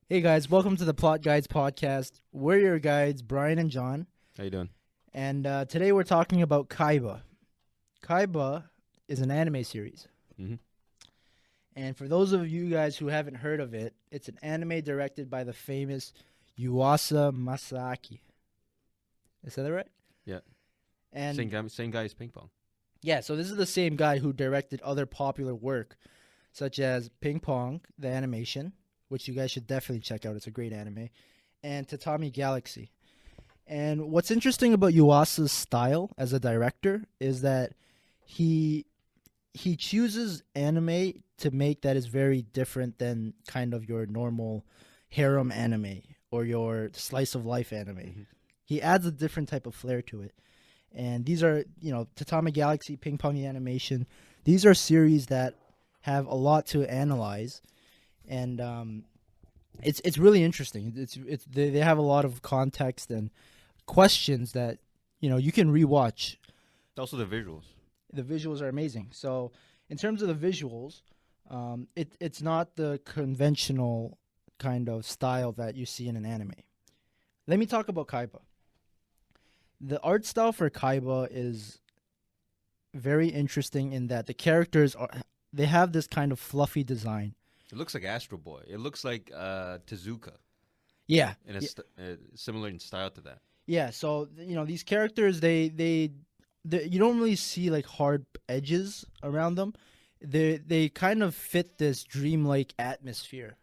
Hey guys, welcome to the Plot Guides podcast. We're your guides, Brian and John, How you doing? and today we're talking about Kaiba. Kaiba is an anime series, Mm-hmm. and for those of you guys who haven't heard of it, it's an anime directed by the famous Yuasa Masaaki. Is that right? Yeah. And Same guy as ping pong. yeah, so this is the same guy who directed other popular work, such as Ping Pong, the animation, which you guys should definitely check out. It's a great anime, and Tatami Galaxy. And what's interesting about Yuasa's style as a director is that he he chooses anime to make that is very different than kind of your normal harem anime or your slice of life anime. Mm-hmm. He adds a different type of flair to it. And these are, Tatami Galaxy, Ping Pong Animation. These are series that have a lot to analyze, and it's really interesting. They have a lot of context and questions that you can rewatch. Also the visuals. The visuals are amazing. So in terms of the visuals, it's not the conventional kind of style that you see in an anime. Let me talk about Kaiba. The art style for Kaiba is very interesting in that the characters they have this kind of fluffy design. It looks like Astro Boy. It looks like Tezuka, Yeah, in similar in style to that. yeah. So these characters they you don't really see like hard edges around them. They kind of fit this dreamlike atmosphere.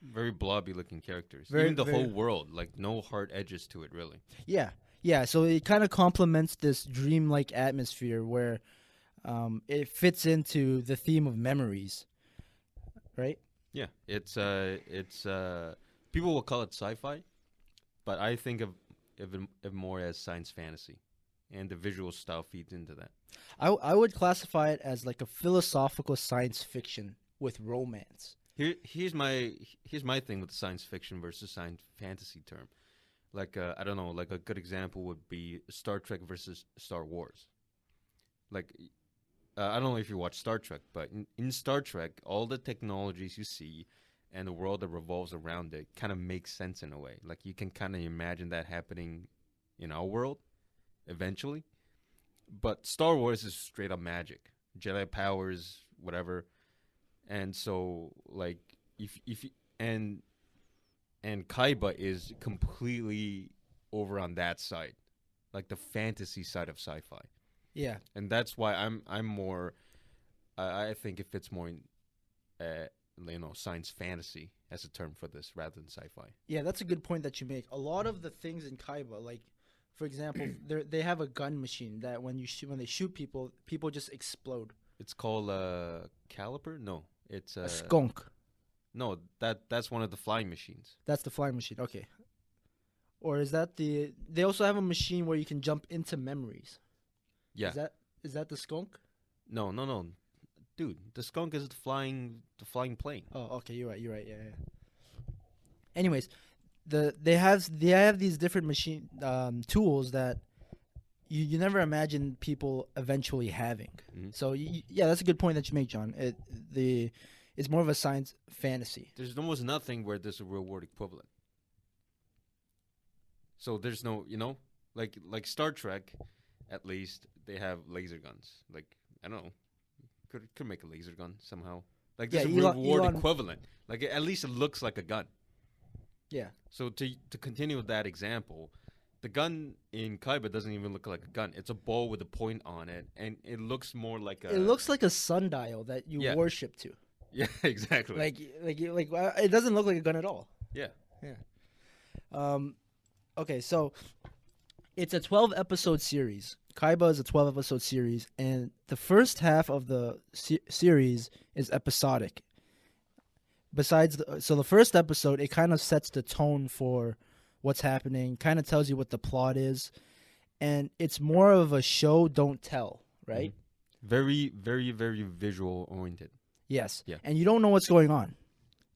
Very blobby looking characters. Very, Even the very- whole world, like no hard edges to it, really. Yeah, yeah. So it kind of complements this dreamlike atmosphere where it fits into the theme of memories, right? Yeah, it's people will call it sci-fi, but I think of more as science fantasy, and the visual style feeds into that. I would classify it as like a philosophical science fiction with romance. Here's my thing with the science fiction versus science fantasy term. Like I don't know, like a good example would be Star Trek versus Star Wars. Like I don't know if you watch Star Trek, but in Star Trek, all the technologies you see and the world that revolves around it kind of makes sense in a way. Like you can kind of imagine that happening in our world eventually. But Star Wars is straight up magic, Jedi powers, whatever. And so like if you, and Kaiba is completely over on that side, like the fantasy side of sci-fi, Yeah, and that's why I'm more. I think it fits more in, science fantasy as a term for this rather than sci-fi. yeah. That's a good point that you make. A lot of the things in Kaiba, like for example, they have a gun machine that when they shoot people, people just explode. It's called Caliper. No, it's A skunk. no that's one of the flying machines. That's the flying machine. Okay. Or is that the? They also have a machine where you can jump into memories. Yeah. Is that the skunk? No, dude. The skunk is the flying plane. Oh, okay. You're right. Yeah, yeah. Anyways, they have these different machine tools that you never imagine people eventually having. Mm-hmm. So yeah, that's a good point that you make, John. It's more of a science fantasy. There's almost nothing where there's a real world equivalent. So there's no, like Star Trek, at least they have laser guns. Like I don't know, could make a laser gun somehow. Like there's Yeah, a real world Elon- equivalent. Like at least it looks like a gun. Yeah, So to continue with that example, the gun in Kaiba doesn't even look like a gun. It's a ball with a point on it, and it looks more like a. it looks like a sundial that you Yeah. worship to. Yeah, exactly. It doesn't look like a gun at all. Yeah. Okay, so it's a 12-episode series. Kaiba is a 12-episode series, and the first half of the series is episodic. So the first episode, it kind of sets the tone for what's happening, kind of tells you what the plot is, and it's more of a show don't tell, right? Very, very, very visual oriented. Yes. Yeah. And you don't know what's going on.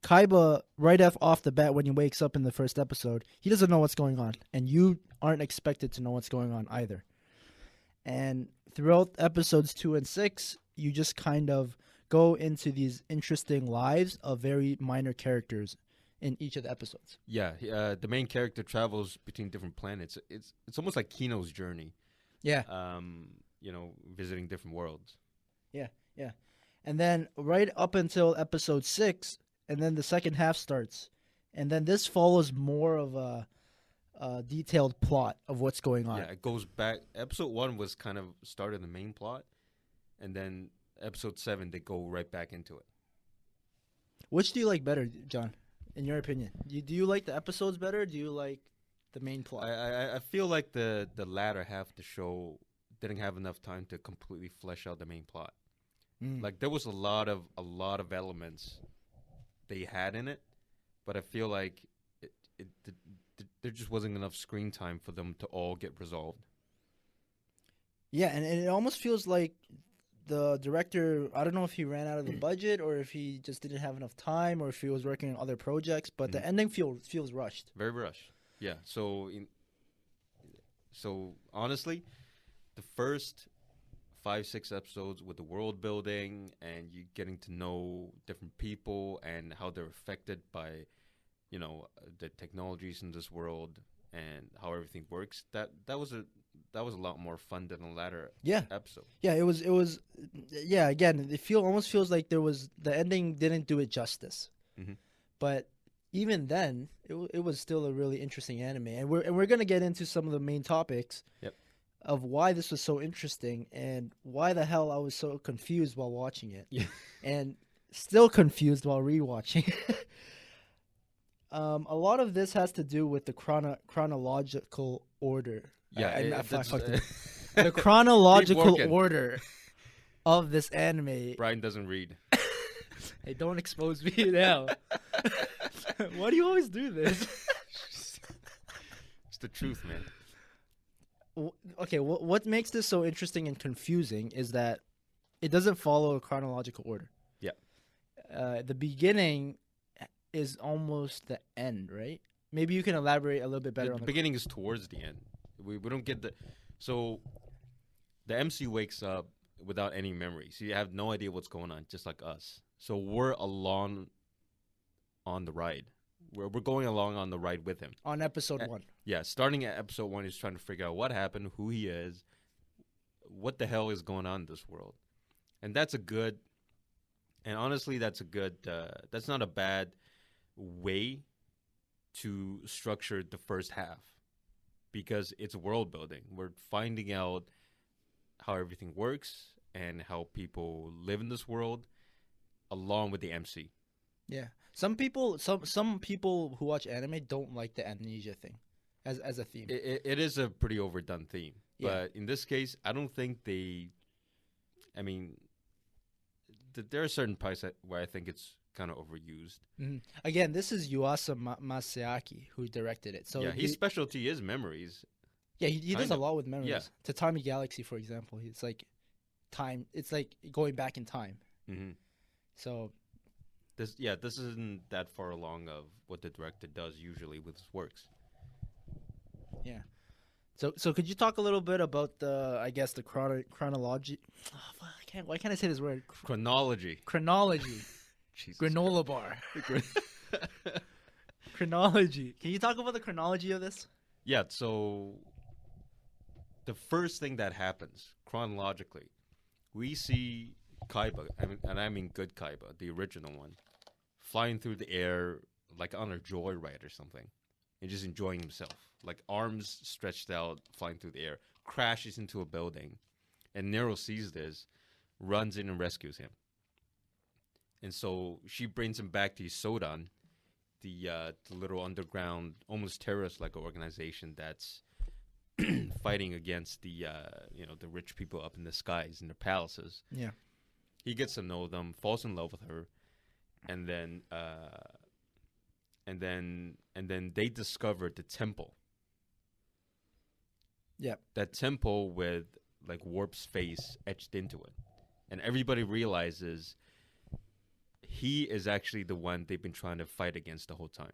Kaiba, right off the bat, when he wakes up in the first episode, he doesn't know what's going on, and you aren't expected to know what's going on either. And throughout episodes 2 and 6, you just kind of go into these interesting lives of very minor characters in each of the episodes. Yeah, the main character travels between different planets. It's almost like Kino's journey. Yeah, Visiting different worlds. yeah, yeah. And then right up until episode 6, and then the second half starts, and then this follows more of a detailed plot of what's going on. Yeah, it goes back. Episode 1 was kind of started the main plot, and then episode 7 they go right back into it. Which do you like better, John? In your opinion, do you like the episodes better? Or do you like the main plot? I feel like the latter half of the show didn't have enough time to completely flesh out the main plot. Like there was a lot of elements they had in it, but I feel like there just wasn't enough screen time for them to all get resolved. Yeah, and it almost feels like the director, I don't know if he ran out of the budget or if he just didn't have enough time or if he was working on other projects, but the ending feels rushed. Very rushed. Yeah. So honestly, the first 5-6 episodes with the world building and you getting to know different people and how they're affected by, the technologies in this world and how everything works. That was a lot more fun than the latter episode. Yeah, it was. Yeah, again, almost feels like the ending didn't do it justice. Mm-hmm. But even then, it was still a really interesting anime, and we're gonna get into some of the main topics. Yep. Of why this was so interesting and why the hell I was so confused while watching it, and still confused while rewatching. A lot of this has to do with the chronological order. Yeah, the chronological order of this anime. Brian doesn't read. Hey, don't expose me now. Why do you always do this? It's the truth, man. Okay, what makes this so interesting and confusing is that it doesn't follow a chronological order. Yeah. The beginning is almost the end, right? Maybe you can elaborate a little bit better on the beginning is towards the end. We don't get so the MC wakes up without any memories. You have no idea what's going on, just like us. So we're along on the ride. We're going along on the ride with him. On episode 1. Yeah, starting at episode 1, he's trying to figure out what happened, who he is, what the hell is going on in this world. And that's honestly, that's not a bad way to structure the first half because it's world building. We're finding out how everything works and how people live in this world along with the MC. Yeah. Some people who watch anime don't like the amnesia thing as a theme. It is a pretty overdone theme. Yeah. But in this case, I don't think there are certain parts where I think it's kind of overused. Mm-hmm. Again, this is Yuasa Masaaki who directed it. So yeah, his specialty is memories. Yeah, he does a lot with memories. Yeah. Tatami Galaxy, for example, it's like time. It's like going back in time. Mm-hmm. So this isn't that far along of what the director does usually with his works. Yeah. So could you talk a little bit about the chronology? Oh, why can't I say this word? Chronology. Jesus Granola bar. Chronology. Can you talk about the chronology of this? Yeah, so the first thing that happens chronologically, we see Kaiba, I mean good Kaiba, the original one, flying through the air like on a joyride or something, and just enjoying himself, like arms stretched out, flying through the air, crashes into a building, and Nero sees this, runs in and rescues him. And so she brings him back to Sodan, the little underground, almost terrorist-like organization that's fighting against the rich people up in the skies in their palaces. Yeah. He gets to know them, falls in love with her, and then they discover the temple. Yeah. That temple with like Warp's face etched into it, and everybody realizes he is actually the one they've been trying to fight against the whole time.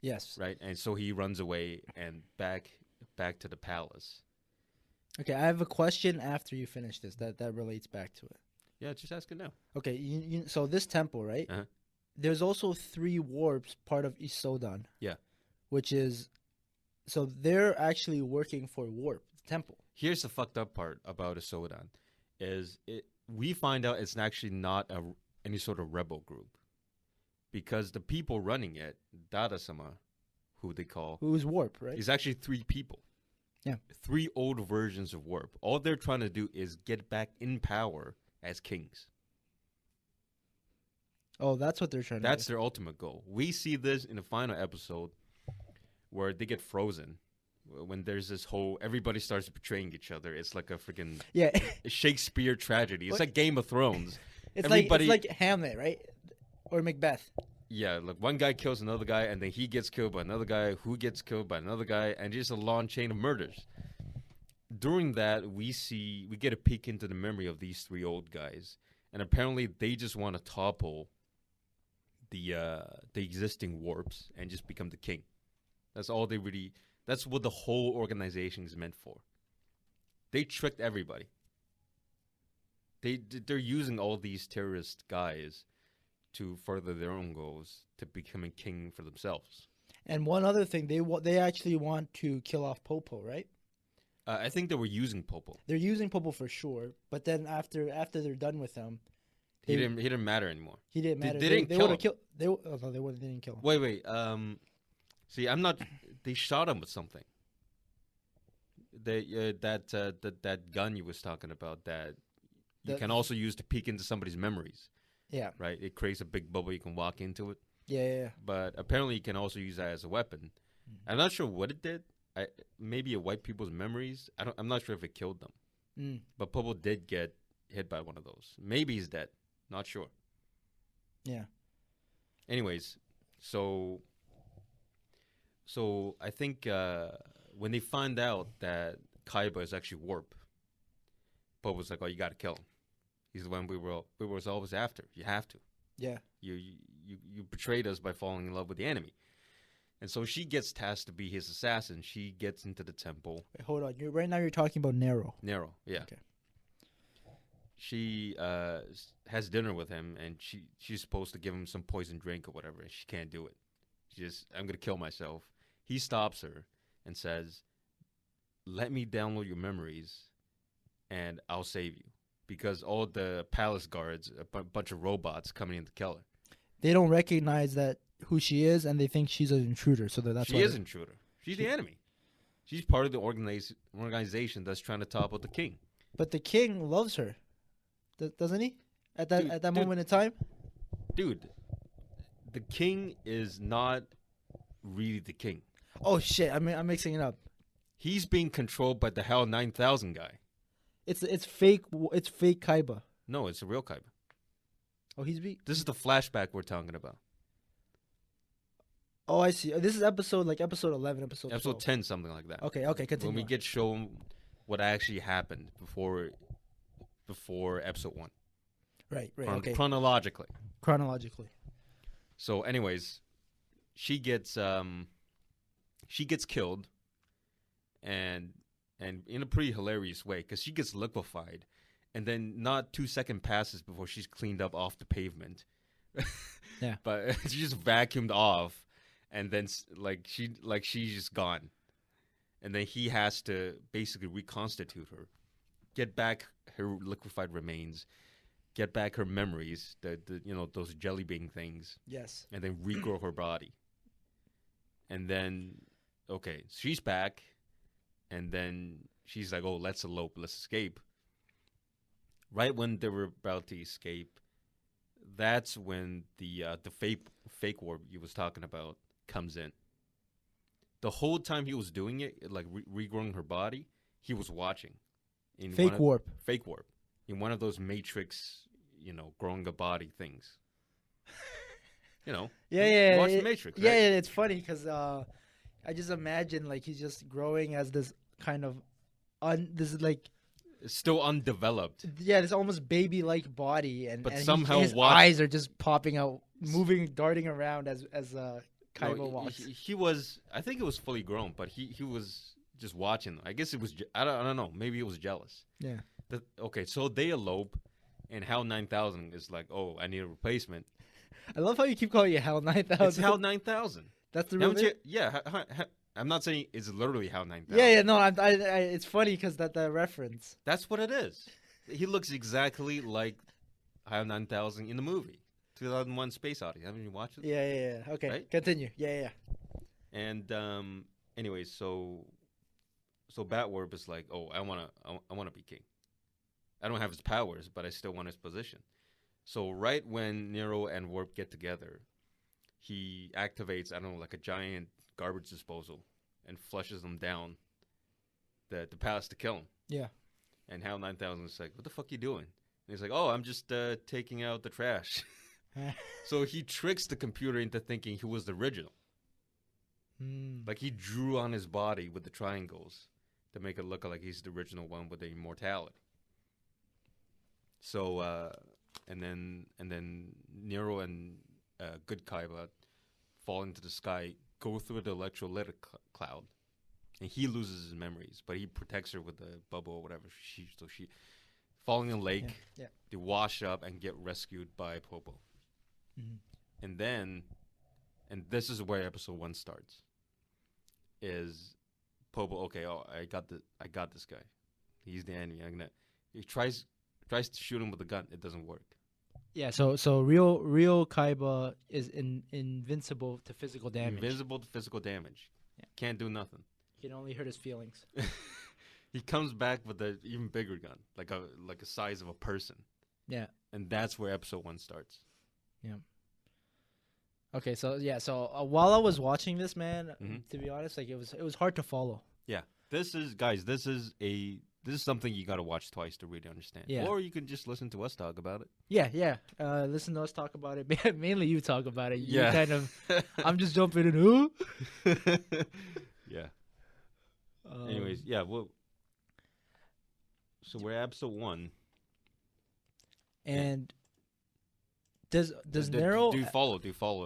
Yes. Right? And so he runs away and back to the palace. Okay, I have a question after you finish this that relates back to it. Yeah, just ask it now. Okay, so this temple, right? Uh-huh. there's also 3 warps part of Isodan. Yeah. Which is, so they're actually working for Warp Temple. Here's the fucked up part about Isodan, is we find out it's actually not any sort of rebel group, because the people running it, Dada-sama, who they call, Who's Warp, right? is actually 3 people. Yeah. 3 old versions of Warp. All they're trying to do is get back in power as kings. Oh, that's what they're trying to That's do. their ultimate goal. We see this in the final episode where they get frozen. When there's this whole, everybody starts betraying each other. It's like a freaking Yeah. Shakespeare tragedy. It's What? like Game of Thrones. It's Everybody- like Hamlet, right? Or Macbeth. Yeah, like one guy kills another guy, and then he gets killed by another guy, who gets killed by another guy, and just a long chain of murders. During that, we get a peek into the memory of these 3 old guys, and apparently they just want to topple the existing warps and just become the king. That's all they really. That's what the whole organization is meant for. They tricked everybody. They're using all these terrorist guys to further their own goals, to becoming king for themselves. And one other thing, they actually want to kill off Popo, right? I think they were using Popo. They're using Popo for sure, but then after they're done with him, He didn't matter anymore. he didn't matter. They didn't they kill would have him. killed. They didn't kill him. Wait. See, I'm not. They shot him with something. That gun you was talking about, that you The- can also use to peek into somebody's memories, Yeah, right? It creates a big bubble, you can walk into it. yeah. But apparently you can also use that as a weapon. I'm not sure what it did. Maybe it wiped people's memories. I'm not sure if it killed them. Mm. But Popo did get hit by one of those. Maybe he's dead. Not sure. Yeah. Anyways, so I think when they find out that Kaiba is actually Warp, Popo's like, "Oh, you got to kill him. He's the one we were always after. You have to. Yeah. You betrayed us by falling in love with the enemy." And so she gets tasked to be his assassin. She gets into the temple. Wait, hold on. Right now you're talking about Nero. Nero, yeah. Okay. She has dinner with him, and she's supposed to give him some poison drink or whatever, and she can't do it. I'm going to kill myself. He stops her and says, "Let me download your memories, and I'll save you." Because all the palace guards, a bunch of robots coming in to kill her. They don't recognize that who she is, and they think she's an intruder. So that's She why is an intruder. She's the enemy. She's part of the organization that's trying to topple the king. But the king loves her, doesn't he? At that moment in time. Dude, the king is not really the king. Oh shit! I'm mixing it up. He's being controlled by the Hell 9000 guy. It's fake. It's fake Kaiba. No, it's a real Kaiba. Oh, This is the flashback we're talking about. Oh, I see. This is episode 11, episode 12. 10, something like that. Okay, continue. When we on. get shown what actually happened before episode 1. Right. Okay. Chronologically. Chronologically. So, anyways, she gets killed, and in a pretty hilarious way, because she gets liquefied, and then not 2 seconds passes before she's cleaned up off the pavement. Yeah. But she just vacuumed off, and then she's just gone, and then he has to basically reconstitute her, get back her liquefied remains, get back her memories, those jelly bean things. Yes. And then regrow her body. And then, okay, she's back. And then she's like, "Oh, let's elope, let's escape." Right when they were about to escape, that's when the fake warp you was talking about comes in. The whole time he was doing it, like regrowing her body, he was watching. Fake warp. Fake warp. In one of those Matrix, growing a body things. Yeah. Watch the Matrix. Yeah, right? yeah. It's funny because I just imagine like he's just growing as this kind of It's still undeveloped. this almost baby-like body, and somehow his eyes are just popping out, moving, darting around as Kaiba walks. He was. I think it was fully grown, but he was just watching. I guess it was. I don't know. Maybe he was jealous. Yeah. Okay, so they elope, and Hal 9000 is like, "Oh, I need a replacement." I love how you keep calling it HAL 9000. It's HAL 9000. That's the real Haven't name? you? Yeah. I'm not saying it's literally HAL 9000. Yeah, no, it's funny because that reference. That's what it is. He looks exactly like HAL 9000 in the movie 2001: Space Odyssey. Haven't you watched it? Yeah. Okay, Right? continue. Yeah. And anyway, so Batwarp is like, oh, I wanna be king. I don't have his powers, but I still want his position. So right when Nero and Warp get together, he activates, I don't know, like a giant garbage disposal and flushes them down the palace to kill him. Yeah. And HAL 9000 is like, what the fuck you doing? And he's like, oh, I'm just taking out the trash. So he tricks the computer into thinking he was the original. Like he drew on his body with the triangles to make it look like he's the original one with the immortality. So and then Nero and good Kaiba fall into the sky, go through the electrolytic cloud, and he loses his memories, but he protects her with the bubble or whatever. She falling in a lake. Yeah. They wash up and get rescued by Popo. And then, and this is where episode 1 starts. Is Popo okay? Oh, I got this guy. He's the enemy. He tries to shoot him with a gun. It doesn't work. Yeah. So real Kaiba is invincible to physical damage. Invisible to physical damage. Yeah. Can't do nothing. He can only hurt his feelings. He comes back with an even bigger gun, like a size of a person. Yeah. And that's where episode 1 starts. Yeah. Okay, so while I was watching this, man, to be honest, like it was hard to follow. Yeah, this is something you got to watch twice to really understand. Yeah. Or you can just listen to us talk about it. Yeah. Listen to us talk about it. Mainly you talk about it. You Yeah. kind of, I'm just jumping in. Who? Yeah. Anyways, yeah. Well, so we're at episode 1. And does Nero? Do you follow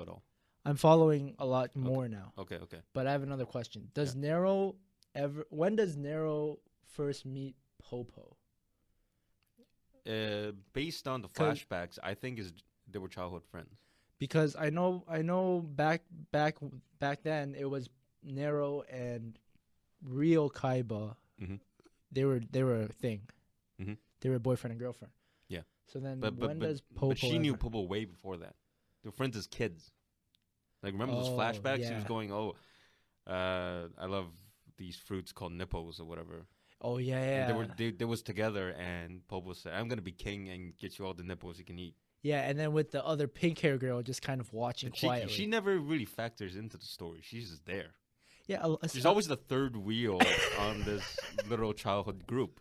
at all? I'm following a lot more now. Okay. But I have another question. Does Nero when does Nero first meet Popo? Based on the flashbacks, I think they were childhood friends. Because I know back then it was Nero and real Kaiba. They were a thing. They were boyfriend and girlfriend. Yeah. So then when does Popo? But she knew Popo way before that. They were friends as kids. Like remember those flashbacks? Yeah. He was going, I love these fruits called nippos or whatever. Oh yeah. And they was together, and Popo said, "I'm gonna be king and get you all the nippos you can eat." Yeah, and then with the other pink hair girl just kind of watching quietly. She never really factors into the story. She's just there. Yeah, she's always the third wheel on this little childhood group.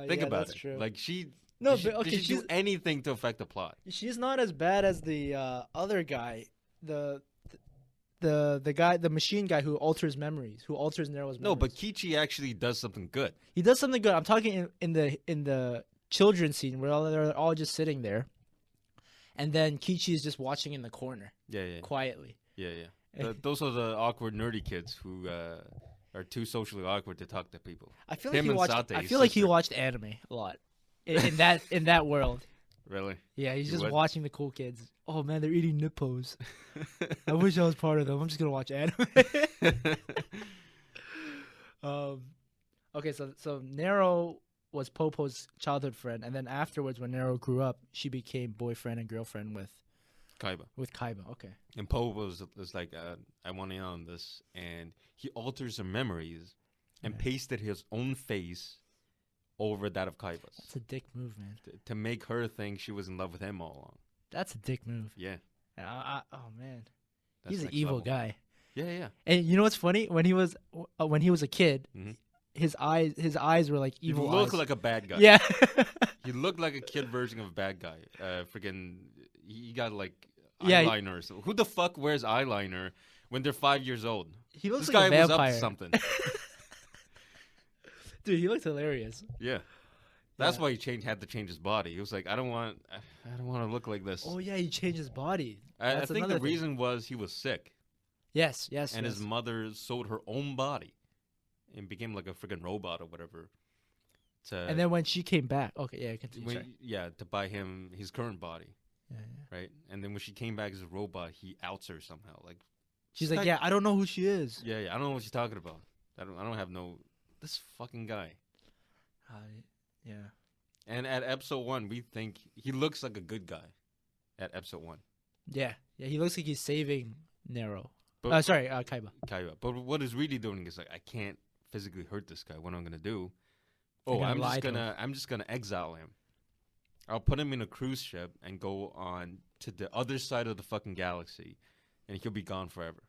Think about it. True. Like she. No, did but okay, she do anything to affect the plot? She's not as bad as the other guy, the guy, the machine guy who alters memories, who alters Nero's memories. No, but Kichi actually does something good. He does something good. I'm talking in the children's scene where they're all just sitting there, and then Kichi is just watching in the corner. Yeah. Quietly. Yeah. Those are the awkward nerdy kids who are too socially awkward to talk to people. I feel like he watched anime a lot. In that world. Really? Yeah, he's just watching the cool kids. Oh man, they're eating nippos. I wish I was part of them. I'm just gonna watch anime. Okay, so Nero was Popo's childhood friend, and then afterwards, when Nero grew up, she became boyfriend and girlfriend with Kaiba. Okay. And Popo was like, I want in on this, and he alters her memories and pasted his own face over that of Kaiba's. That's a dick move, man. To make her think she was in love with him all along. That's a dick move. Yeah. Oh man, That's he's an evil level. guy. Yeah. And you know what's funny? When he was a kid, his eyes were like evil. He looked like a bad guy. Yeah. He looked like a kid version of a bad guy. He got like eyeliner. So who the fuck wears eyeliner when they're 5 years old? He looks this like guy a vampire. was up to something. Dude, he looks hilarious. Yeah. That's why he had to change his body. He was like, I don't want to look like this. Oh yeah, he changed his body. I think the reason was he was sick. Yes. And his mother sold her own body and became like a freaking robot or whatever. And then when she came back, okay, yeah, continue. To buy him his current body. right? And then when she came back as a robot, he outs her somehow. Like She's this like, guy- yeah, I don't know who she is. yeah, I don't know what she's talking about. I don't have no this fucking guy. Yeah. And at episode 1, we think he looks like a good guy. At episode 1, Yeah. He looks like he's saving Nero. But- Kaiba. Kaiba. But what he's really doing is like, I can't physically hurt this guy. What am I gonna do? You're Oh, gonna I'm lie just to him. I'm just gonna exile him. I'll put him in a cruise ship and go on to the other side of the fucking galaxy, and he'll be gone forever.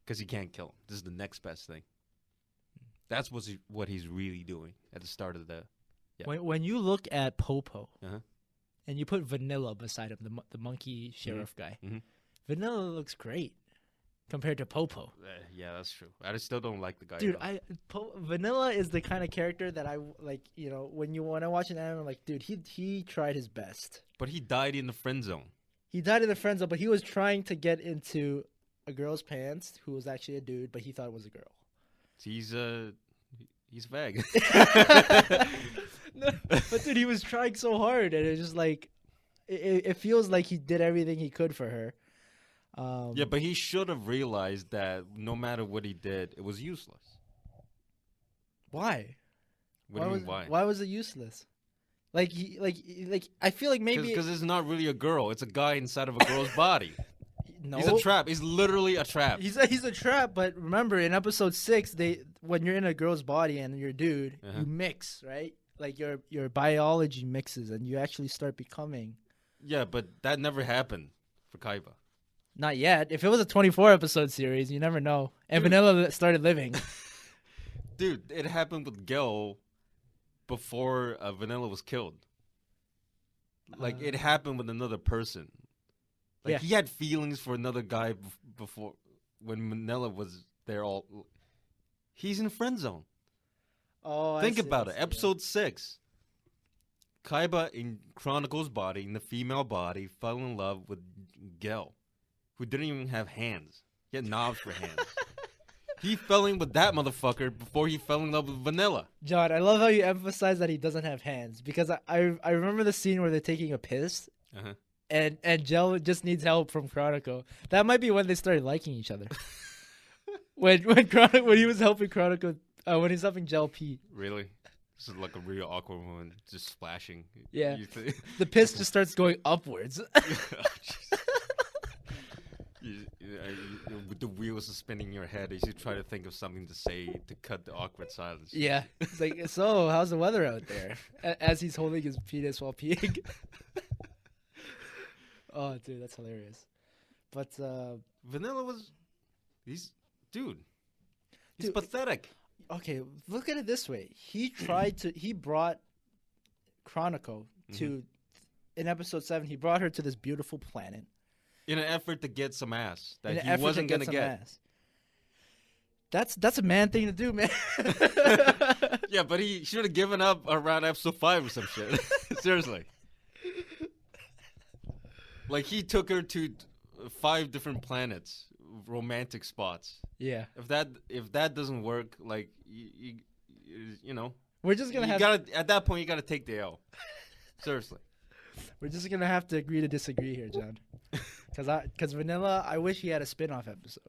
Because he can't kill him. This is the next best thing. That's what he's really doing at the start of the. Yeah. When you look at Popo, Uh-huh. and you put Vanilla beside him, the monkey sheriff guy, Mhm. Vanilla looks great compared to Popo. Yeah, that's true. I just still don't like the guy. Dude, though. Vanilla is the kind of character that I like. You know, when I watch an anime, I'm like, dude, he tried his best. But he died in the friend zone. He died in the friend zone, but he was trying to get into a girl's pants who was actually a dude, but he thought it was a girl. He's vague. No, but dude, he was trying so hard, and it's just like, it feels like he did everything he could for her. Yeah, but he should have realized that no matter what he did, it was useless. Why? What do you mean why? Why was it useless? Like I feel like maybe Because it's not really a girl. It's a guy inside of a girl's body. no. He's a trap. He's literally a trap. He's a trap, but remember in episode 6, when you're in a girl's body and you're a dude, Uh-huh. you mix, right? Like your biology mixes and you actually start becoming. Yeah, but that never happened for Kaiba. Not yet. If it was a 24 episode series, you never know. And Dude. Vanilla started living. Dude, it happened with Gil before Vanilla was killed. Like, it happened with another person. Like, Yeah. he had feelings for another guy before, when Vanilla was there all... He's in friend zone. Oh, Think I see, about I it. see, Episode 6. Kaiba in Chronicle's body, in the female body, fell in love with Gel, who didn't even have hands. He had knobs for hands. He fell in with that motherfucker before he fell in love with Vanilla. John, I love how you emphasize that he doesn't have hands because I remember the scene where they're taking a piss Uh-huh. and Gel just needs help from Chronicle. That might be when they started liking each other. when he was helping Chronicle, when he's helping Gel pee. Really? This is like a real awkward one, just splashing. Yeah. You think- The piss just starts going upwards. With the wheels spinning in your head as you try to think of something to say to cut the awkward silence. Yeah. It's like, so how's the weather out there? As he's holding his penis while peeing. Oh, dude, that's hilarious. But Vanilla was... He's Dude, pathetic. okay, look at it this way. He brought Chronicle to, in episode 7, he brought her to this beautiful planet. In an effort to get some ass in that an he effort wasn't to going to some get. ass. That's a man thing to do, man. Yeah, but he should have given up around episode 5 or some shit. Seriously. Like, he took her to 5 different planets, romantic spots. Yeah. If that doesn't work, like, you know, We're just going to have at that point, you got to take the L. Seriously. We're just going to have to agree to disagree here, John. Cuz Vanilla, I wish he had a spin-off episode.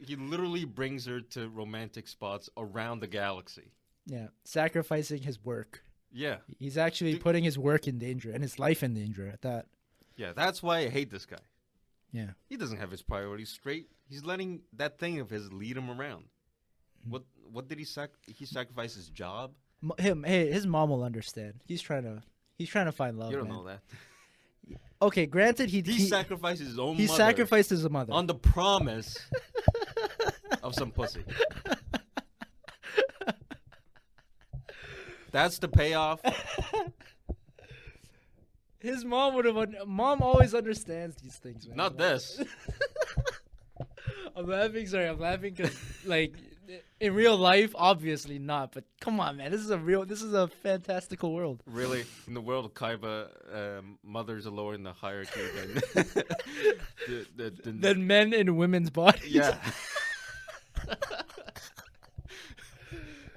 He literally brings her to romantic spots around the galaxy. Yeah, sacrificing his work. Yeah. He's actually putting his work in danger and his life in danger at that. Yeah, that's why I hate this guy. Yeah. He doesn't have his priorities straight. He's letting that thing of his lead him around. What did he sacrifice his job? His mom will understand. He's trying to find love. You don't man. know that. Okay, granted He sacrificed his own he mother sacrificed his mother. on the promise of some pussy. That's the payoff. His mom would have. Mom always understands these things, man. Not this. I'm laughing because, like, in real life, obviously not. But come on, man. This is a fantastical world. Really, in the world of Kaiba, mothers are lower in the hierarchy than Than men in women's bodies. Yeah.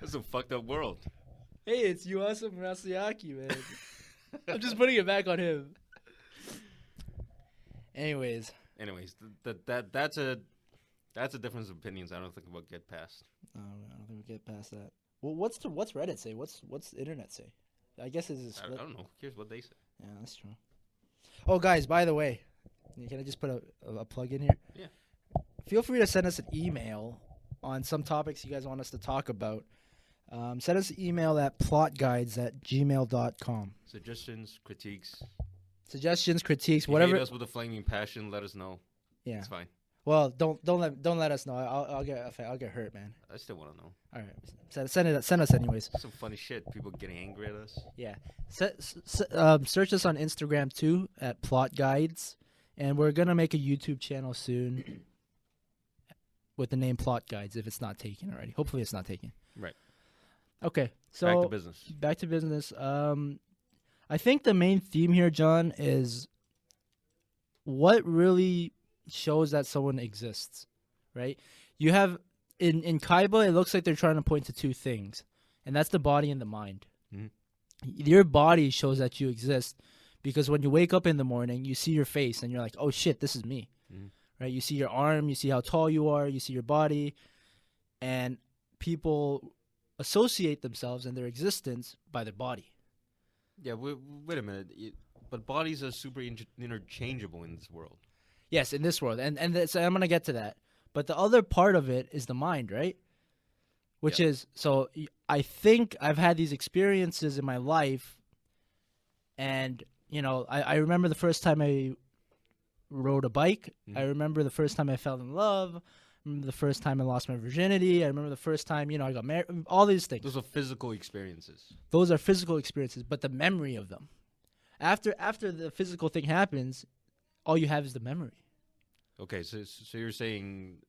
That's a fucked up world. Hey, it's Yuasa Murasaki, man. I'm just putting it back on him. Anyways, Anyways, that's a difference of opinions. I don't think we'll get past. I don't think we get past that. Well, what's Reddit say? What's the internet say? I guess it's a I split. don't know. Here's what they say. Yeah, that's true. Oh, guys, by the way, can I just put a plug in here? Yeah. Feel free to send us an email on some topics you guys want us to talk about. Send us an email at plotguides@gmail.com. Suggestions, critiques, Suggestions, critiques, if you whatever. hate us with a flaming passion, let us know. Yeah. It's fine. Well, don't let us know. I'll get hurt, man. I still want to know. All right, send us anyways. Some funny shit. People getting angry at us. Yeah. Search us on Instagram too at Plot Guides, and we're gonna make a YouTube channel soon with the name Plot Guides if it's not taken already. Hopefully, it's not taken. Right. Okay. So Back to business. Back to business. I think the main theme here, John, is what really shows that someone exists, right? You have in Kaiba, it looks like they're trying to point to two things, and that's the body and the mind. Mhm. Your body shows that you exist because when you wake up in the morning, you see your face and you're like, "Oh shit, this is me." Mhm. Right? You see your arm, you see how tall you are, you see your body, and people associate themselves and their existence by their body. Yeah. Wait a minute. But bodies are super interchangeable in this world. Yes, in this world, so I'm gonna get to that. But the other part of it is the mind, right? Which Yeah. is so I think I've had these experiences in my life, and I remember the first time I rode a bike. Mhm. I remember the first time I fell in love. I remember the first time I lost my virginity. I remember the first time I got married. All these things. Those are physical experiences. Those are physical experiences, but the memory of them. After the physical thing happens, all you have is the memory. Okay, so you're saying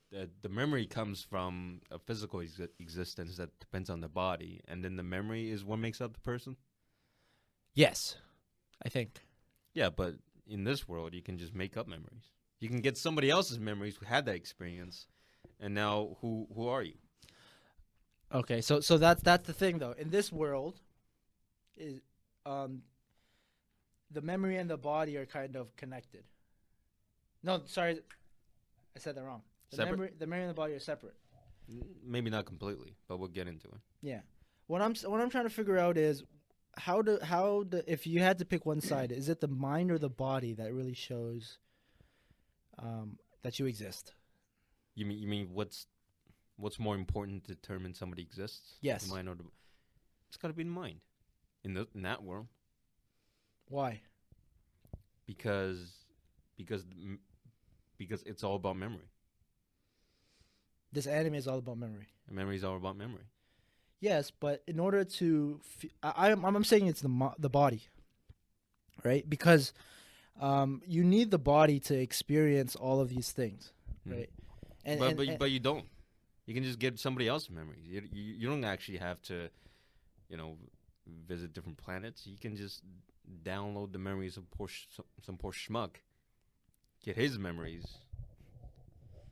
that the memory comes from a physical existence that depends on the body, and then the memory is what makes up the person? Yes, I think. Yeah, but in this world, you can just make up memories. You can get somebody else's memories who had that experience, and now who are you? Okay, so that's the thing though. In this world, is the memory and the body are kind of connected. No, sorry, I said that wrong. Separate? The memory and the body are separate. Maybe not completely, but we'll get into it. Yeah. What I'm trying to figure out is if you had to pick one side, is it the mind or the body that really shows that you exist? You mean what's more important to determine somebody exists? Yes. The mind or it's got to be the mind in that world. Why? Because it's all about memory. This anime is all about memory. And memory is all about memory. Yes, but in order to, I'm saying it's the body, right? Because you need the body to experience all of these things, right? But you don't. You can just get somebody else's memories. You don't actually have to, visit different planets. You can just download the memories of some poor schmuck, get his memories,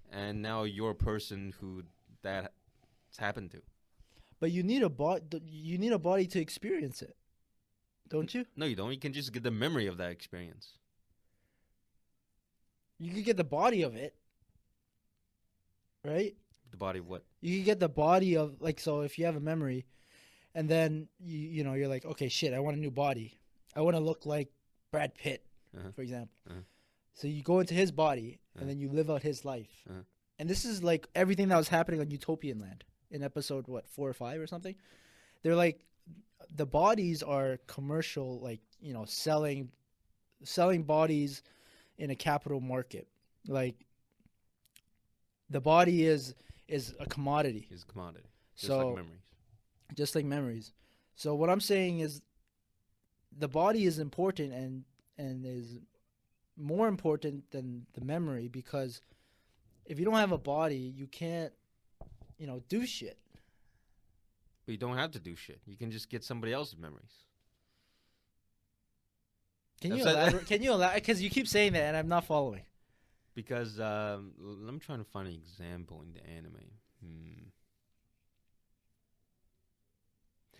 and now you're a person who that's happened to. But you need a body to experience it, don't you? No, you don't. You can just get the memory of that experience. You could get the body of it, right? The body of what? You could get the body of so if you have a memory, and then you're like, okay, shit, I want a new body. I want to look like Brad Pitt, for example. So you go into his body, and then you live out his life. And this is like everything that was happening on Utopian Land in episode 4 or 5 or something. They're like, the bodies are commercial, selling bodies in a capital market. Like, the body is a commodity. It's a commodity. Just like memories. Just like memories. So what I'm saying is, the body is important and is more important than the memory, because if you don't have a body, you can't, do shit. But you don't have to do shit. You can just get somebody else's memories. Can you elaborate? Because you keep saying that and I'm not following. Because I'm trying to find an example in the anime.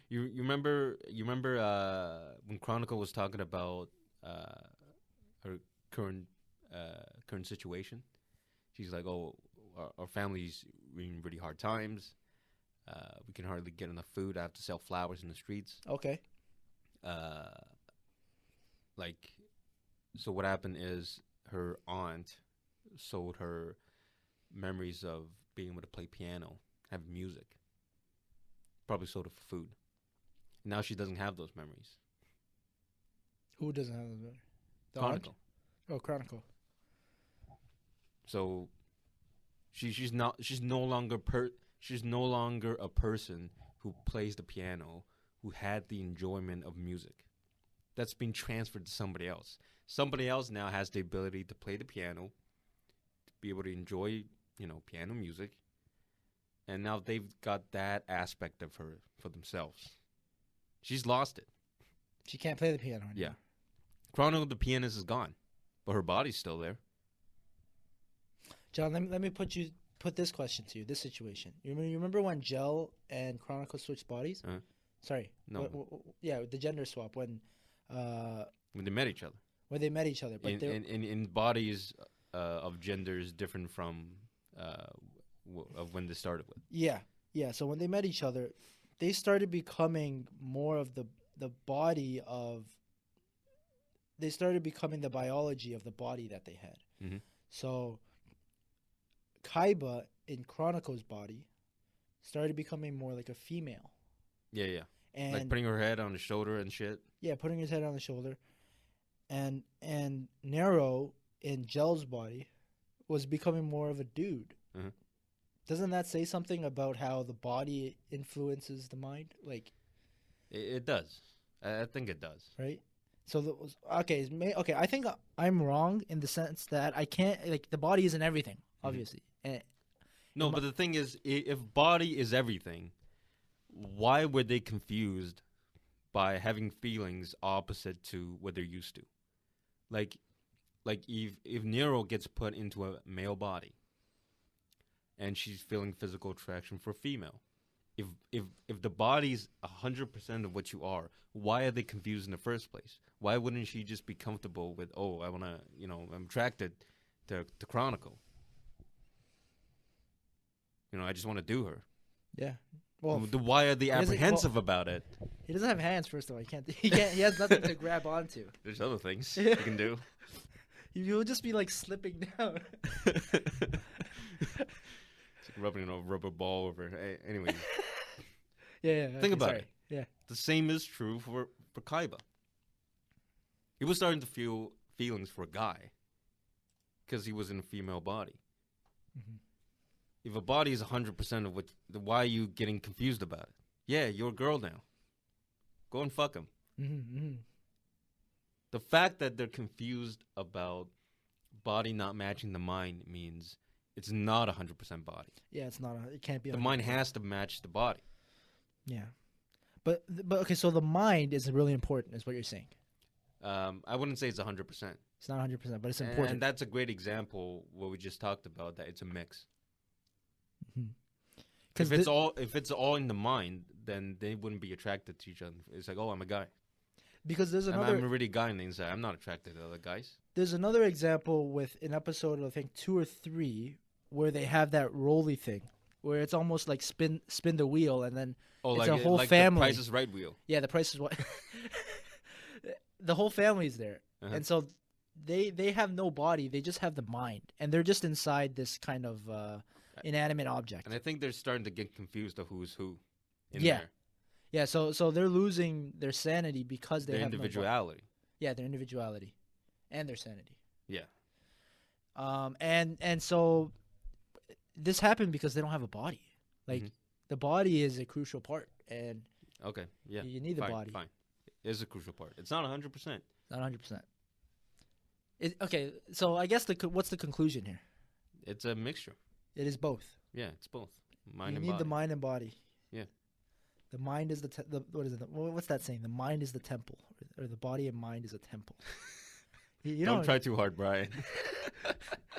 You remember when Chronicle was talking about her current current situation. She's like, "Oh, our family's in really hard times. We can hardly get enough food. I have to sell flowers in the streets." Okay. Like, so what happened is her aunt sold her memories of being able to play piano, have music. Probably sold it for food. Now she doesn't have those memories. Who doesn't have those? The Chronicle. aunt? Oh, Chronicle. So she's no longer a person who plays the piano, who had the enjoyment of music. That's been transferred to somebody else. Somebody else now has the ability to play the piano, to be able to enjoy, piano music, and now they've got that aspect of her for themselves. She's lost it. She can't play the piano anymore. Yeah. Chronicle the pianist is gone, but her body's still there. John, let me put this question to you. This situation. You remember when Gel and Chronicle switched bodies? Sorry. No. The gender swap when When they met each other. When they met each other, but in bodies of genders different from of when they started with. Yeah. So when they met each other, they started becoming more of the body of. They started becoming the biology of the body that they had. Mm-hmm. So Kaiba in Chronicle's body started becoming more like a female. Yeah. And like putting her head on the shoulder and shit. Yeah, putting his head on the shoulder. And Nero in Gel's body was becoming more of a dude. Mm-hmm. Doesn't that say something about how the body influences the mind? Like, it does. I think it does. Right? So okay. I think I'm wrong in the sense that I can't, like, the body isn't everything, obviously. Mm-hmm. No, but the thing is, if body is everything, why were they confused by having feelings opposite to what they're used to? Like if Nero gets put into a male body and she's feeling physical attraction for female, if the body's 100% of what you are, why are they confused in the first place? Why wouldn't she just be comfortable with, I want to, I'm attracted to Chronicle. I just want to do her. Yeah. Well, why are they apprehensive about it? He doesn't have hands. First of all, he can't. He has nothing to grab onto. There's other things you can do. You'll just be like slipping down. It's like rubbing a rubber ball over. Hey, anyway. Yeah. Think about it. Yeah. The same is true for Kaiba. He was starting to feel feelings for a guy because he was in a female body. Mm-hmm. If a body is 100% of what, why are you getting confused about it? Yeah, you're a girl now. Go and fuck him. Mm-hmm. The fact that they're confused about body not matching the mind means it's not 100% body. Yeah, it's not. It can't be. The mind has to match the body. Yeah, but okay. So the mind is really important, is what you're saying. I wouldn't say it's 100%. It's not 100%, but it's important. And that's a great example. What we just talked about, that it's a mix. Mm-hmm. If it's all in the mind, then they wouldn't be attracted to each other. It's like, I'm a guy. Because there's another. I'm really a guy on the inside. I'm not attracted to other guys. There's another example with an episode, I think 2 or 3, where they have that rolly thing, where it's almost like spin the wheel, and then it's a whole family. The Price is Right wheel. Yeah, the Price is What. The whole family's there, and so they have no body. They just have the mind, and they're just inside this kind of inanimate object. And I think they're starting to get confused of who's who. There. Yeah. So they're losing their sanity because they have individuality. Yeah, their individuality, and their sanity. Yeah. And so this happened because they don't have a body. Like the body is a crucial part, and okay, yeah, you need the body. Fine, it is a crucial part. It's not 100%. Not 100%. Okay, so I guess what's the conclusion here? It's a mixture. It is both. Yeah, it's both. Mind and body. You need the mind and body. Yeah. The mind is what is it? What's that saying? The mind is the temple, or the body and mind is a temple. You don't try too hard, Brian.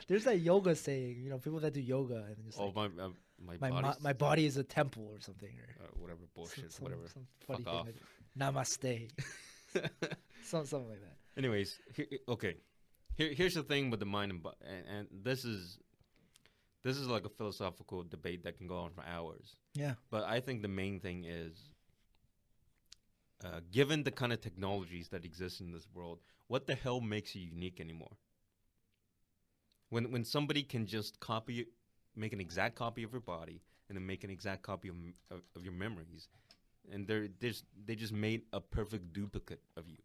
There's that yoga saying, people that do yoga and just my body is a temple or something, or whatever bullshit, whatever. Some funny Fuck thing. Namaste. Something like that. Anyways, okay. Here's the thing with the mind and this is like a philosophical debate that can go on for hours. Yeah. But I think the main thing is, given the kind of technologies that exist in this world, what the hell makes you unique anymore? When somebody can just make an exact copy of your body, and then make an exact copy of your memories, and they just made a perfect duplicate of you.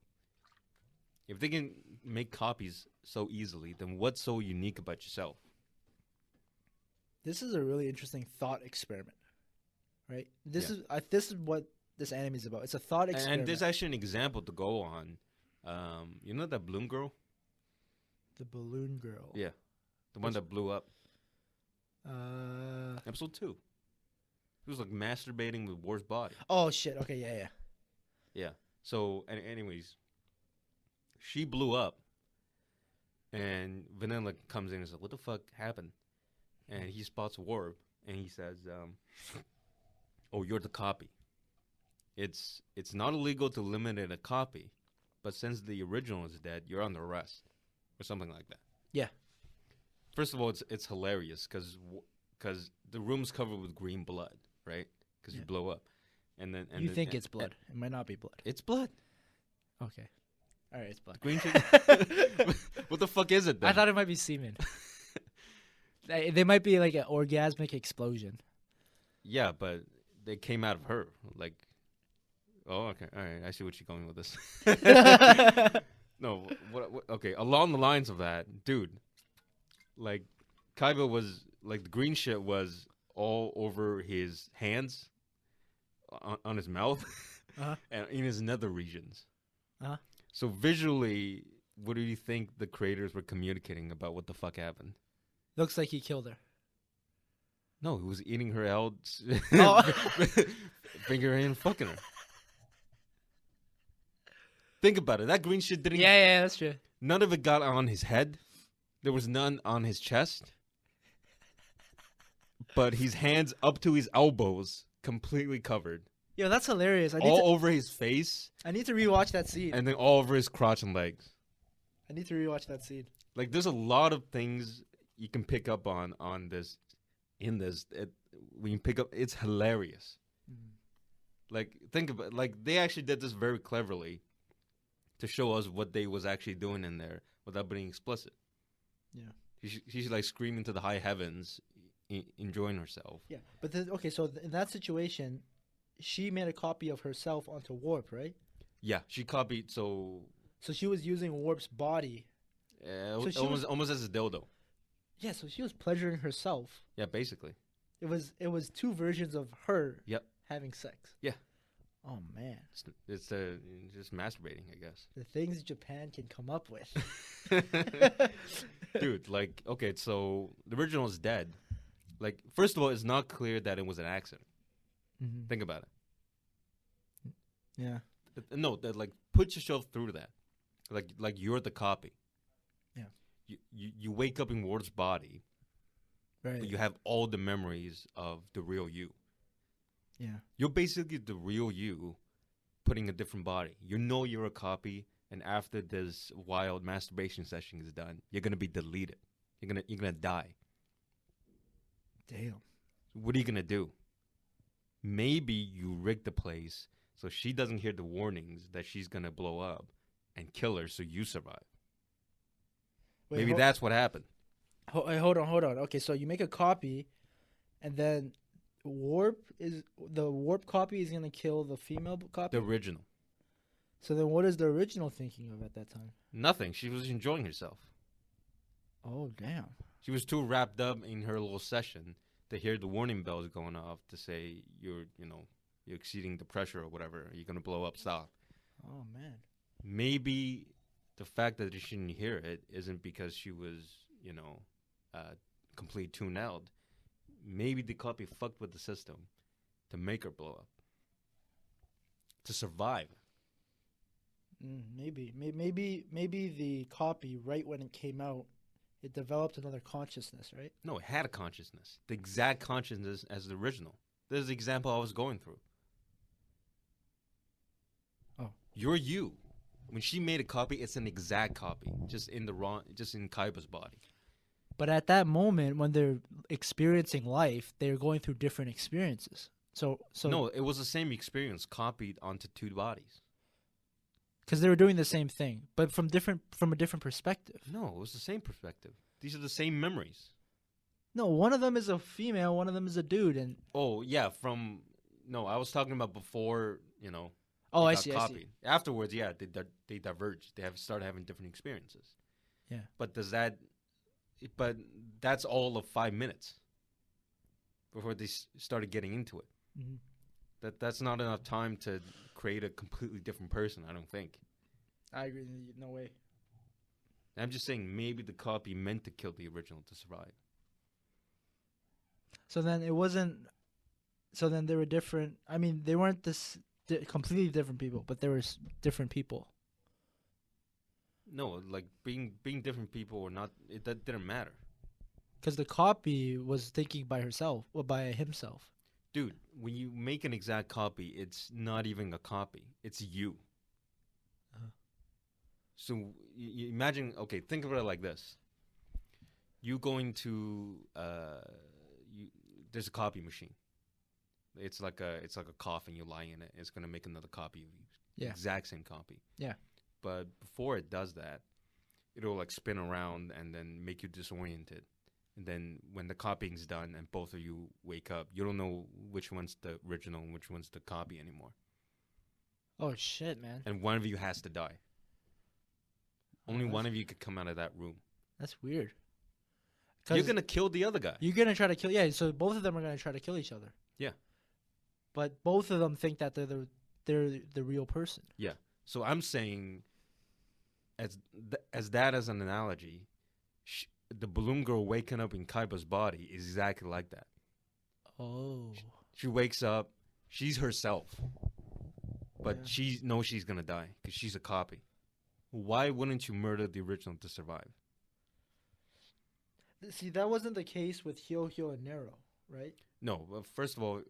If they can make copies so easily, then what's so unique about yourself? This is a really interesting thought experiment, right? This Yeah. is what this anime is about. It's a thought experiment. And there's actually an example to go on. You know that balloon girl? The balloon girl. Yeah. The one that blew up. Uh. Episode 2. He was like masturbating with War's body. Oh shit. Okay. Yeah. Yeah. So, anyways, she blew up. And Vanilla comes in and says, "What the fuck happened?" And he spots Warp. And he says, "Oh, you're the copy. It's not illegal to eliminate a copy. But since the original is dead, you're under arrest." Or something like that. Yeah. First of all, it's hilarious because the room's covered with green blood, right? Because you blow up, and then You think it's blood? It might not be blood. It's blood. Okay. All right. It's blood. Green shit. What the fuck is it then? I thought it might be semen. They might be like an orgasmic explosion. Yeah, but they came out of her. Like, oh, okay, all right. I see what you're going with this. No, what? Okay, along the lines of that, dude. Like, Kaiba was like the green shit was all over his hands, on his mouth, and in his nether regions. So visually, what do you think the creators were communicating about what the fuck happened? Looks like he killed her. No, he was eating her out, Oh. fingering and fucking her. Think about it. That green shit didn't. Yeah, that's true. None of it got on his head. There was none on his chest. But his hands up to his elbows, completely covered. Yo, that's hilarious. All over his face, I need to rewatch that scene. and then all over his crotch and legs. I need to rewatch that scene. Like, there's a lot of things you can pick up on this. In this, when you pick up, it's hilarious. Like, think about, like, they actually did this very cleverly to show us what they was actually doing in there without being explicit. Yeah. She's like screaming to the high heavens, enjoying herself. Yeah, but okay, so in that situation, she made a copy of herself onto Warp, right? Yeah, she copied. So she was using Warp's body. almost as a dildo. Yeah, so she was pleasuring herself. Yeah, basically. It was two versions of her. Yep. Having sex. Yeah. Oh man. It's just masturbating, I guess. The things Japan can come up with. Dude, like, okay, so the original is dead. Like, first of all, it's not clear that it was an accident. Mm-hmm. Think about it. Yeah. No, that, like, put yourself through that. Like you're the copy. Yeah. You wake up in Ward's body, Right. but you have all the memories of the real you. Yeah. You're basically the real you, putting a different body. You know you're a copy, and after this wild masturbation session is done, you're gonna be deleted. You're gonna die. Damn. What are you gonna do? Maybe you rig the place so she doesn't hear the warnings that she's gonna blow up and kill her, so you survive. Wait, Maybe that's what happened. Hold on. Okay, so you make a copy, and then the warp copy is gonna kill the female copy. The original. So then, what is the original thinking of at that time? Nothing. She was enjoying herself. Oh damn. She was too wrapped up in her little session to hear the warning bells going off to say you're exceeding the pressure or whatever. You're gonna blow up. Stop. Oh man. Maybe the fact that she didn't hear it isn't because she was, completely tuned out. Maybe the copy fucked with the system to make her blow up. To survive. Maybe the copy, right when it came out, it developed another consciousness, right? No, it had a consciousness. The exact consciousness as the original. This is the example I was going through. Oh. You're you. When she made a copy, it's an exact copy, just in Kaiba's body. But at that moment, when they're experiencing life, they're going through different experiences. So No, it was the same experience copied onto two bodies. because they were doing the same thing, but from a different perspective. No, it was the same perspective. These are the same memories. No, one of them is a female, one of them is a dude, and Oh yeah, I was talking about before. oh, They I got see, copied. I see. Afterwards, yeah, they diverged. They have started having different experiences. Yeah. But that's all of 5 minutes before they started getting into it. Mm-hmm. That's not enough time to create a completely different person, I don't think. I agree. No way. I'm just saying maybe the copy meant to kill the original to survive. So then it wasn't. So then they were different. I mean, they weren't completely different people, but there were different people. No, like being different people or not, that didn't matter. Because the copy was thinking by herself or by himself. Dude, when you make an exact copy, it's not even a copy. It's you. Uh-huh. So you imagine, okay, think of it like this. You going to, there's a copy machine. It's like a coffin. You lie in it. It's going to make another copy of you. Yeah. Exact same copy. Yeah. But before it does that, it'll like spin around and then make you disoriented. And then when the copying's done and both of you wake up, you don't know which one's the original and which one's the copy anymore. Oh shit, man! And one of you has to die. Only one of you could come out of that room. That's weird. You're gonna kill the other guy. You're gonna try to kill. Yeah, so both of them are gonna try to kill each other. Yeah. But both of them think that they're the real person. Yeah. So I'm saying, as an analogy, the balloon girl waking up in Kaiba's body is exactly like that. Oh. She wakes up, she's herself, but Yeah. she knows she's gonna die because she's a copy. Why wouldn't you murder the original to survive? See, that wasn't the case with Hyo and Nero, right? No, well, first of all,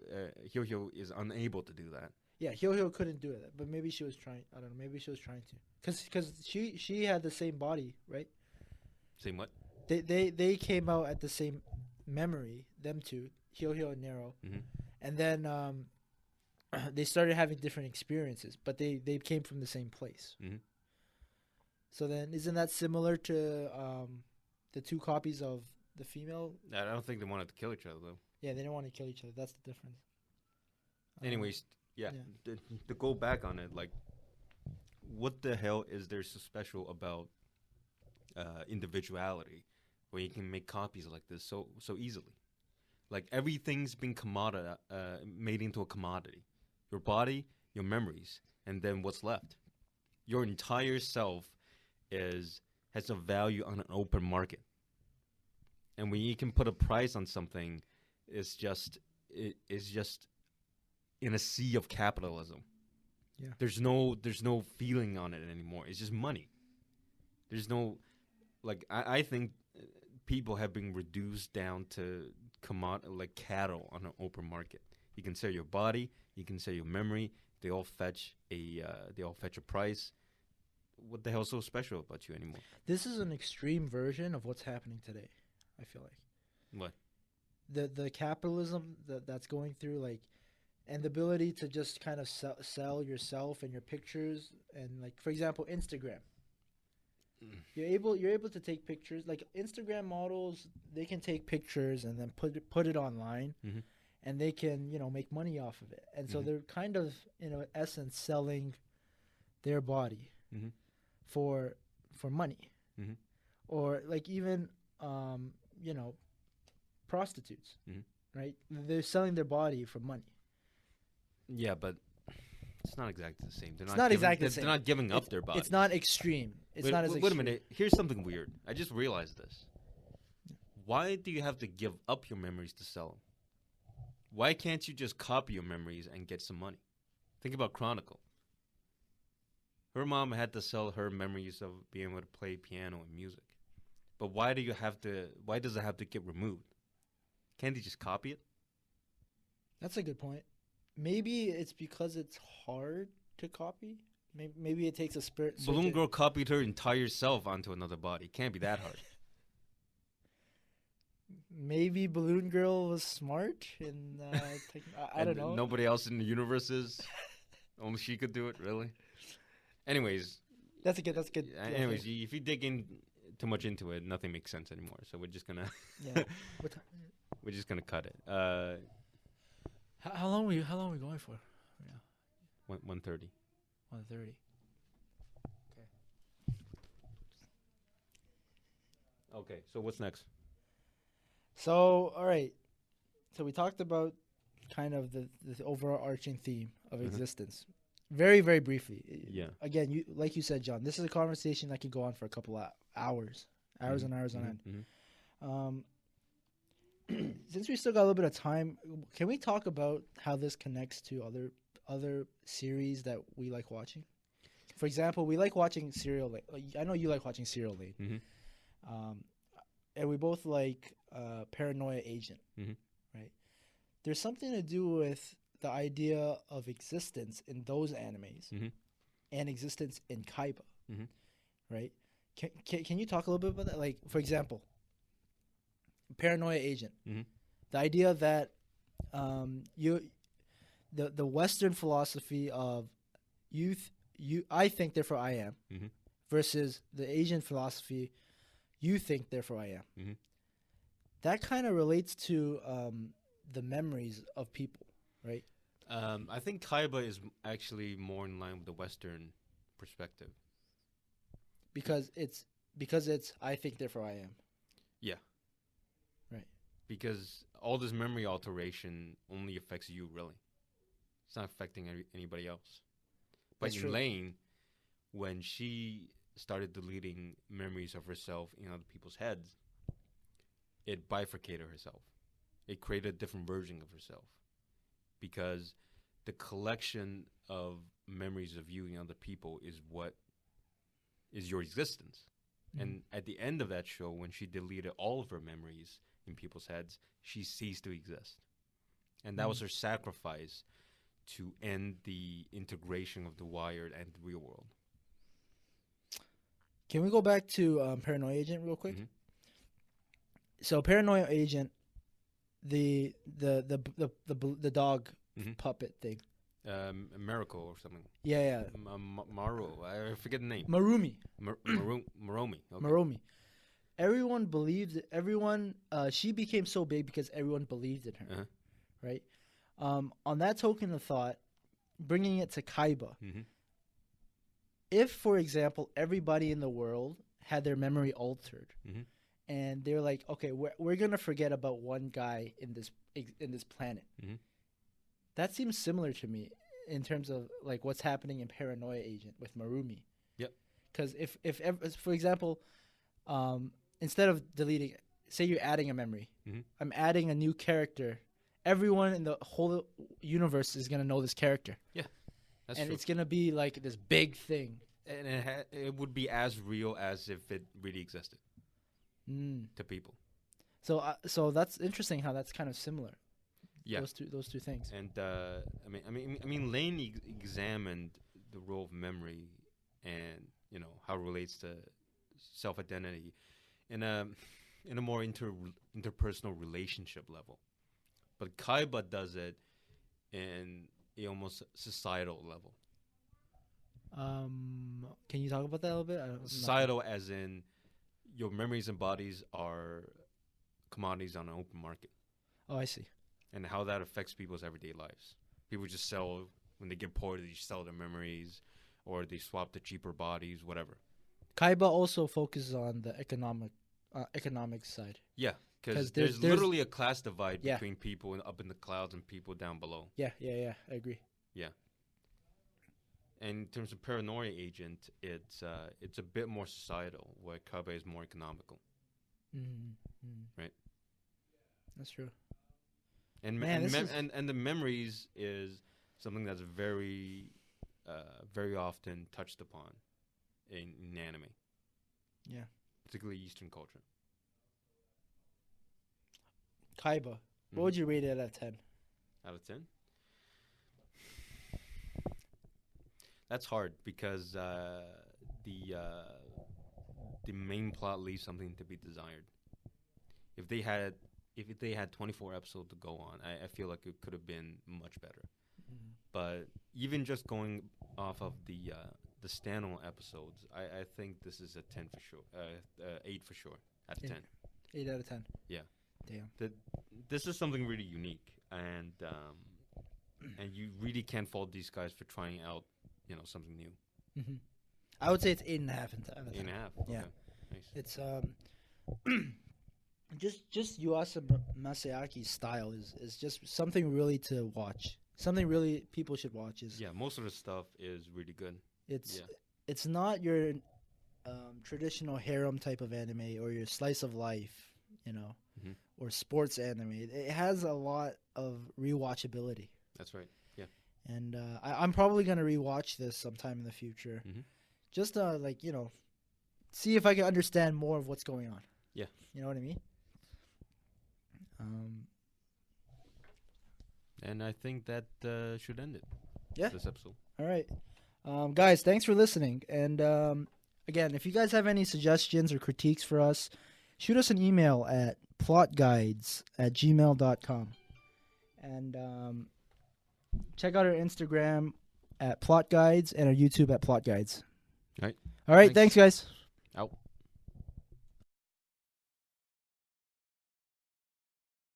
Hyo is unable to do that. Yeah, Hyo couldn't do it, but maybe she was trying. I don't know. Maybe she was trying to, because she had the same body, right? Same what? They came out at the same memory. Them two, Hyo and Nero, Mm-hmm. and then they started having different experiences, but they came from the same place. Mm-hmm. So then, isn't that similar to the two copies of the female? I don't think they wanted to kill each other though. Yeah, they didn't want to kill each other. That's the difference. Anyways, yeah. To go back on it, like, what the hell is there so special about individuality, where you can make copies like this so easily? Like everything's been made into a commodity. Your body, your memories, and then what's left. Your entire self has a value on an open market. And when you can put a price on something, it's just in a sea of capitalism. Yeah. There's no feeling on it anymore. It's just money. There's no, like, I think people have been reduced down to like cattle on an open market. You can sell your body, you can sell your memory. They all fetch a price. What the hell is so special about you anymore? This is an extreme version of what's happening today, I feel like. What? The capitalism that's going through, like, and the ability to just kind of sell yourself and your pictures, and, like, for example, Instagram. You're able to take pictures, like Instagram models. They can take pictures and then put it online, mm-hmm. and they can make money off of it. And so mm-hmm. they're kind of in essence selling their body mm-hmm. for money, mm-hmm. or like even prostitutes, mm-hmm. right? They're selling their body for money. Yeah, but it's not exactly the same. It's not exactly the same. They're not giving up their body. It's not extreme. It's not as extreme. Wait a minute. Here's something weird. I just realized this. Why do you have to give up your memories to sell them? Why can't you just copy your memories and get some money? Think about Chronicle. Her mom had to sell her memories of being able to play piano and music. But why does it have to get removed? Can't they just copy it? That's a good point. Maybe it's because it's hard to copy. Maybe it takes a spirit. Balloon Girl copied her entire self onto another body. Can't be that hard. Maybe Balloon Girl was smart and I don't know. Nobody else in the universe is. Only she could do it, really. Anyways. That's good. Anyways, if you dig in too much into it, nothing makes sense anymore. So we're just gonna. Yeah. We're just gonna cut it. How long are we going for? Yeah. 1:30. 1:30. Okay. Okay. So what's next? So all right. So we talked about kind of the overarching theme of existence, very very briefly. Yeah. Again, you said, John, this is a conversation that could go on for a couple of hours and hours on end. Since we still got a little bit of time, can we talk about how this connects to other series that we like watching? For example, we like watching Serial Lane. I know you like watching Serial Lane. And we both like Paranoia Agent, right? There's something to do with the idea of existence in those animes and existence in Kaiba, right? Can you talk a little bit about that? Like, for example, Paranoia Agent, the idea that the Western philosophy of I think therefore I am, versus the Asian philosophy, you think therefore I am. That kind of relates to the memories of people, right? I think Kaiba is actually more in line with the Western perspective. Because it's I think therefore I am. Yeah. Right. Because all this memory alteration only affects you, really. It's not affecting anybody else. But in Lane, when she started deleting memories of herself in other people's heads, it bifurcated herself. It created a different version of herself. Because the collection of memories of you and other people is what is your existence. And at the end of that show, when she deleted all of her memories in people's heads, she ceased to exist. And that was her sacrifice to end the integration of the wired and the real world. Can we go back to Paranoia Agent real quick? So Paranoia Agent, the dog puppet thing. Miracle or something. Yeah. Maru. I forget the name. Marumi. Maromi. Okay. Maromi. Everyone believed. She became so big because everyone believed in her. Right. On that token of thought, bringing it to Kaiba. If, for example, everybody in the world had their memory altered, and they're like, okay, we're gonna forget about one guy in this planet. That seems similar to me in terms of like what's happening in Paranoia Agent with Marumi. Yep. Because if for example, instead of deleting, say you're adding a memory, I'm adding a new character. Everyone in the whole universe is gonna know this character. Yeah, that's and true. It's gonna be like this big thing. And it would be as real as if it really existed to people. So that's interesting how that's kind of similar. Yeah, those two things. And I mean, Lane examined the role of memory and how it relates to self-identity in a more interpersonal relationship level. But Kaiba does it in a almost societal level. Can you talk about that a little bit? Societal, as in your memories and bodies are commodities on an open market. Oh, I see. And how that affects people's everyday lives. People just sell, when they get poor, they sell their memories, or they swap the cheaper bodies, whatever. Kaiba also focuses on the economic side. Yeah, because there's literally a class divide between people up in the clouds and people down below. Yeah, I agree. Yeah. And in terms of Paranoia Agent, it's a bit more societal, where Kaiba is more economical. Right? That's true. And the memories is something that's very very often touched upon in anime. Yeah. Particularly Eastern culture. Kaiba. What would you rate it out of 10? Out of 10? That's hard because the main plot leaves something to be desired. If they had 24 episodes to go on, I feel like it could have been much better. Mhm. But even just going off of the standalone episodes, I think this is a 10 for sure, 8 for sure out of Yeah. 10. 8 out of 10. Yeah. Damn. This is something really unique, and you really can't fault these guys for trying out, something new. Hmm. I would say it's 8.5 out of 10. 8.5. Yeah. Okay. Nice. It's just Yuasa Masayaki's style is just something really to watch. Something really people should watch. Yeah, most of the stuff is really good. It's Yeah. it's not your traditional harem type of anime or your slice of life, Mhm. or sports anime. It has a lot of rewatchability, That's right. Yeah. and I'm probably gonna rewatch this sometime in the future, Mhm. just to see if I can understand more of what's going on. Yeah. You know what I mean? And I think that should end it. Yeah. This episode. All right. Guys, thanks for listening. And again, if you guys have any suggestions or critiques for us, shoot us an email at plotguides@gmail.com. And check out our Instagram at plotguides and our YouTube at plotguides. All right. All right. Thanks. Thanks guys. Out.